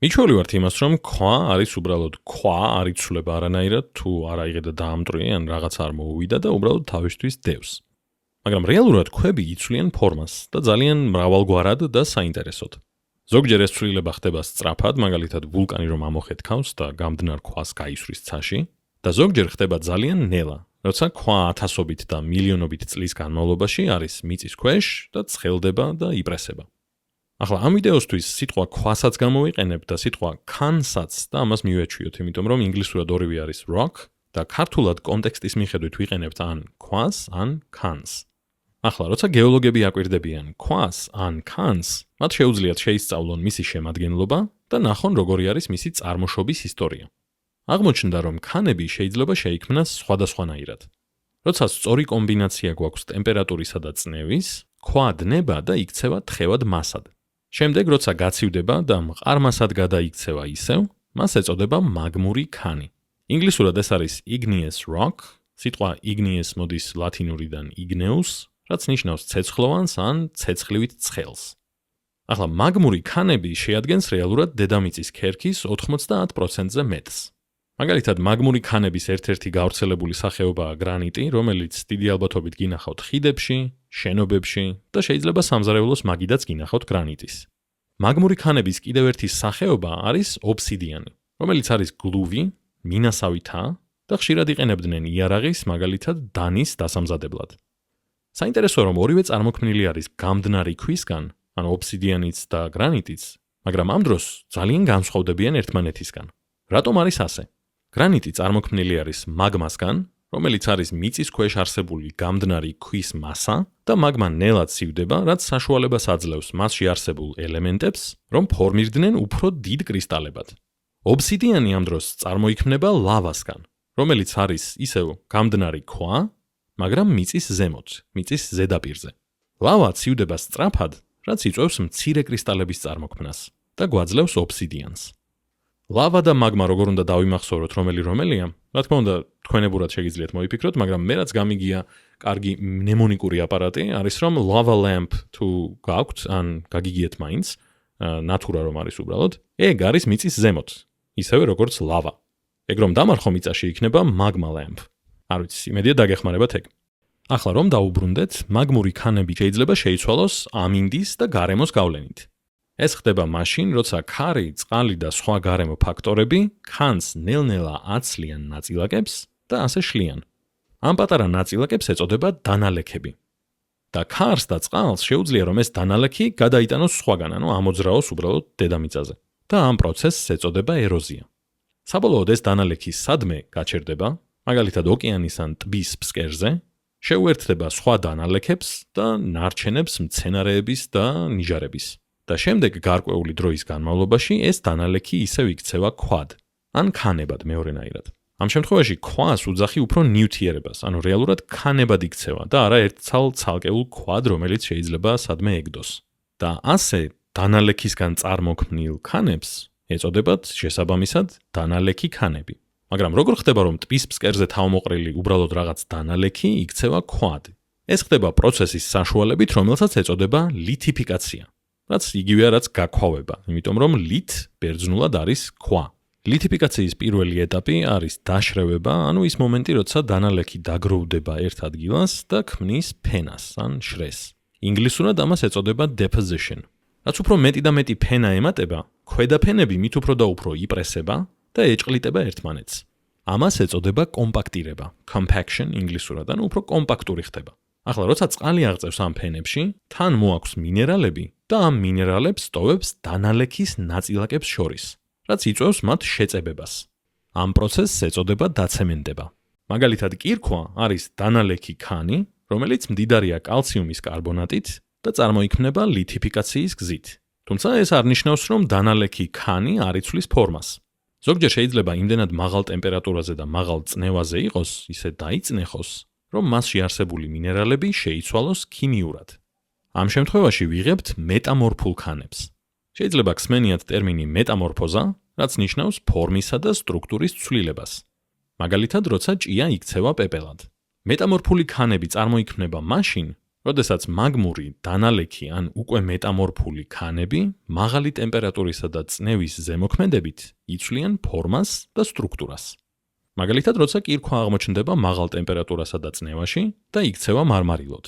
მიჩვეული ვართ იმას, რომ ქვა არის უბრალოდ ქვა, არ იცვლება არანაირად, თუ არ აიღე და დაამტვრიე, ან რაღაც არ მოუვიდა და უბრალოდ თავისთვის დევს. მაგრამ რეალურად ქვები იცვლიან ფორმას და ძალიან მრავალგვარად და საინტერესოდ. ზოგჯერ ეს ცვლილება ხდება სწრაფად, მაგალითად ვულკანი რომ ამოხეთქავს და გამდნარ ქვას გაისვრის ცაში, და ზოგჯერ ხდება ძალიან ნელა, როცა ქვა ათასობით და მილიონობით წლის განმავლობაში არის მიწის ქვეშ და ცხელდება და იპრესება. ახლა ამ ვიდეოსთვის სიტყვა ქვასაც გამოვიყენებ და სიტყვა ქანსაც და ამას მივეჩვიოთ, იმიტომ რომ ინგლისურად ორივე არის rock და ქართულად კონტექსტის მიხედვით ვიყენებთ ან ქვას, ან ქანს. ახლა როცა გეოლოგები აკვირდებიან ქვას ან ქანს, მათ შეუძლიათ შეისწავლონ მისი შემადგენლობა და ნახონ როგორი არის მისი წარმოშობის ისტორია. აღმოჩნდა, რომ ქანები შეიძლება შეიქმნას სხვადასხვანაირად. როცა სწორი კომბინაცია გვაქვს ტემპერატურისა და წნევის, ქვა დნება და იქცევა თხევად მასად. შემდეგ, როცა გაცივდება და მყარ მასად გადაიქცევა ისევ, მას ეწოდება მაგმური ქანი. ინგლისურად ეს არის igneous rock, სიტყვა igneous მოდის ლათინურიდან igneus, რაც ნიშნავს ცეცხლოვანს ან ცეცხლივით ცხელს. ახლა მაგმური ქანები შეადგენს რეალურად დედამიწის ქერქის 90%-ზე მეტს. მაგალითად, მაგმური ქანების ერთ-ერთი გავრცელებული სახეობაა გრანიტი, რომელიც დიდი ალბათობით გინახავთ ხიდებში, შენობებში და შეიძლება სამზარეულოს მაგიდაც გინახავთ გრანიტის. მაგმური ქანების კიდევ ერთი სახეობა არის ობსიდიანი, რომელიც არის გლუვი, მინასავითა და ხშირად იყენებდნენ იარაღის, მაგალითად დანის დასამზადებლად. საინტერესოა, რომ ორივე წარმოქმნილი არის გამდნარი ქვისგან, ანუ ობსიდიანიც და გრანიტიც, მაგრამ ამ დროს ძალიან განსხვავდებიან ერთმანეთისგან. რატომ არის ასე? გრანიტი წარმოქმნილი არის მაგმასგან, რომელიც არის მიწის ქვეშ არსებული გამდნარი ქვის მასა და მაგმა ნელად სივდება, რაც საშუალებას აძლევს მასში არსებულ ელემენტებს, რომ ფორმირდნენ უფრო დიდ კრისტალებად. ობსიდიანი ამ დროს წარმოიქმნება ლავასგან, რომელიც არის ისევ გამდნარი ქვა, მაგრამ მიწის ზემოთ, მიწის ზედაპირზე. ლავა ცივდება სწრაფად, რაც იწვევს მცირე კრისტალების წარმოქმნას და გვაძლევს ობსიდიანს. ლავა და მაგმა როგორ უნდა დავიმახსოვროთ რომელია? რა თქმა უნდა, თქვენებურად შეგიძლიათ მოიფიქროთ, მაგრამ მე რაც გამიგია, კარგი მნემონიკური აპარატი არის, რომ lava lamp თუ გაქვთ, ან გაგიგიეთ მაინც, ნატურა რომ არის უბრალოდ, ეგ არის მიწის ზემოთ, ისევე როგორც ლავა. ეგ რომ დამარხო მიწაში იქნება magma lamp. არ ვიცი, იმედია დაგეხმარებათ ეგ. ახლა რომ დაუბრუნდეთ, მაგმური ქანები შეიძლება შეიცვალოს ამინდის და გარემოს გავლენით. ეს ხდება მაშინ, როცა ქარი, წყალი და სხვა გარემო ფაქტორები ქანს ნელ-ნელა აცლიან ნაწილაკებს და ასე შლიან. ამ პატარა ნაწილაკებს ეწოდება დანალექები. და ქარს და წყალს შეუძლია, რომ ეს დანალექი გადაიტანოს სხვაგან, ანუ ამოძრაოს უბრალოდ დედამიწაზე. და ამ პროცესს ეწოდება ეროზია. საბოლოოდ ეს დანალექი სადმე გაჩერდება, მაგალითად ოკეანის ან ტბის ფსკერზე, შეუერთდება სხვა დანალექებს და ნარჩენებს მცენარეების და ნიჟარების. და შემდეგ გარკვეული დროის განმავლობაში ეს დანალექი ისევ იქცევა ქვად, ან ქანებად მეორენაირად. ამ შემთხვევაში ქვას უძახი უფრო ნივთიერებას, ანუ რეალურად ქანებად იქცევა და არა ერთცალ ცალკეულ ქვად, რომელიც შეიძლება სადმე ეგდოს. და ასე დანალექისგან წარმოქმნილ ქანებს ეწოდებათ შესაბამისად დანალექი ქანები. მაგრამ როგორ ხდება, რომ ტბის ფსკერზე თავმოყრილი უბრალოდ რაღაც დანალექი იქცევა ქვად? ეს ხდება პროცესის საშუალებით, რომელსაც ეწოდება ლითიფიკაცია. რაც იგივეა, რაც გაქვავება, იმიტომ რომ ლით ბერძნულად არის ქვა. ლითიფიკაციის პირველი ეტაპი არის დაშრევება, ანუ ის მომენტი, როცა დანალექი დაგროვდება ერთ ადგილას და ქმნის ფენას, ან შრეს. ინგლისურად ამას ეწოდება deposition. რაც უფრო მეტი და მეტი ფენა ემატება, ქვედაფენები მით უფრო და უფრო იპრესება და ეჭყლიტება ერთმანეთს. ამას ეწოდება კომპაქტირება, compaction ინგლისურად, ანუ უფრო კომპაქტური ხდება. ახლა როცა წყალი აღწევს ამ ფენებში, თან მოაქვს მინერალები და ამ მინერალებს ტოვებს დანალექის ნაწილაკებს შორის, რაც იწვევს მათ შეწებებას. ამ პროცესს ეწოდება დაცემენტება. მაგალითად, კირქვა არის დანალექი ქანი, რომელიც მდიდარია კალციუმის კარბონატით და წარმოიქმნება ლითიფიკაციის გზით. თუმცა ეს არ ნიშნავს, რომ დანალექი ქანი არ იცვლის ფორმას. ზოგჯერ შეიძლება იმდენად მაღალ ტემპერატურაზე და მაღალ წნევაზე იყოს, ისე დაიწნეხოს, რომ მასში არსებული მინერალები შეიცვალოს ქიმიურად. ამ შემთხვევაში ვიღებთ მეტამორფულ ქანებს. შეიძლება გსმენიათ ტერმინი მეტამორფოზა, რაც ნიშნავს ფორმისა და სტრუქტურის ცვლილებას. მაგალითად, როცა ჭია იქცევა პეპელად. მეტამორფული ქანები წარმოიქმნება მაშინ, როდესაც მაგმური, დანალექი ან უკვე მეტამორფული ქანები მაღალი ტემპერატურისა და წნევის ზემოქმედებით იცვლიან ფორმას და სტრუქტურას. მაგალითად, როცა კირქვა აღმოჩნდება მაღალ ტემპერატურასა და წნევაში და იქცევა მარმარილოდ.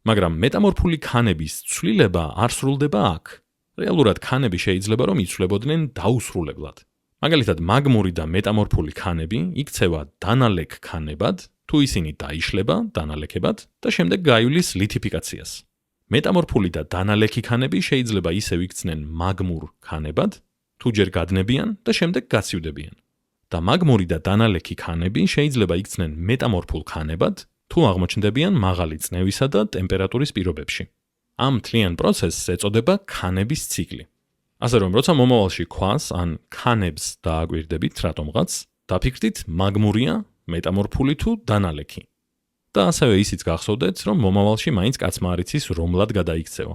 მაგრამ მეტამორფული ქანების ცვლილება არ სრულდება აქ. რეალურად ქანები შეიძლება რომ იცვლებოდნენ დაუსრულებლად. მაგალითად, მაგმური და მეტამორფული ქანები იქცევა დანალექ ქანებად, თუ ისინი დაიშლება დანალექებად და შემდეგ გაივლის ლითიფიკაციას. მეტამორფული და დანალექი ქანები შეიძლება ისევ იქცნენ მაგმურ ქანებად, თუ ჯერ გადნებიან და შემდეგ გაცივდებიან. და მაგმური და დანალექი ქანები შეიძლება იქცნენ მეტამორფულ ქანებად, თუ აღმოჩნდებიან მაღალი წნევისა და ტემპერატურის პირობებში. ამ მთლიან პროცესს ეწოდება ქანების ციკლი. ასე რომ, როცა მომავალში ქვას ან ქანებს დააკვირდებით რატომღაც, დაფიქრდით მაგმურია, მეტამორფული თუ დანალექი. და ასევე ისიც გახსოვდეთ, რომ მომავალში მაინც კაცმა არ იცის რომლად გადაიქცევა.